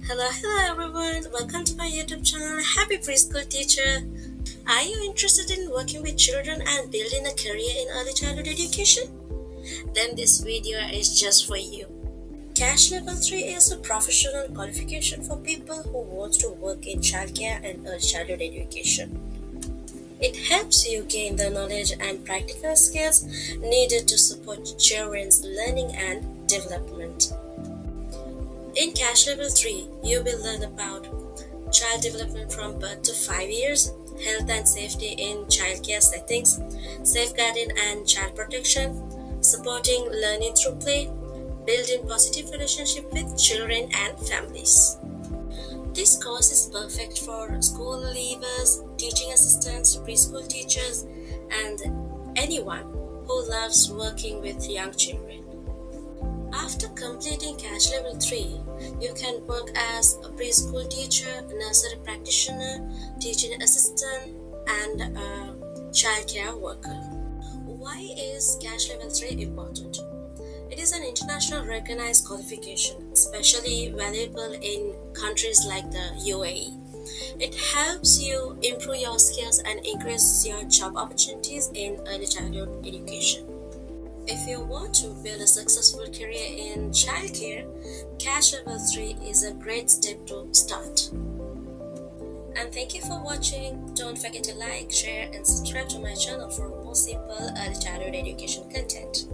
Hello everyone. Welcome to my YouTube channel. Happy Preschool Teacher. Are you interested in working with children and building a career in early childhood education? Then this video is just for you. Cash Level 3 is a professional qualification for people who want to work in childcare and early childhood education. It helps you gain the knowledge and practical skills needed to support children's learning and development. In Cash Level 3, you will learn about child development from birth to 5 years, health and safety in childcare settings, safeguarding and child protection, supporting learning through play, building positive relationship with children and families. This course is perfect for school leavers, teaching assistants, preschool teachers, and anyone who loves working with young children. After completing Cash Level 3, you can work as a preschool teacher, nursery practitioner, teaching assistant, and a childcare worker. Why is Cash Level 3 important? It is an international recognized qualification, especially valuable in countries like the UAE. It helps you improve your skills and increase your job opportunities in early childhood education. If you want to build a successful career in childcare, Cash Level 3 is a great step to start. And thank you for watching. Don't forget to like, share, and subscribe to my channel for more simple early childhood education content.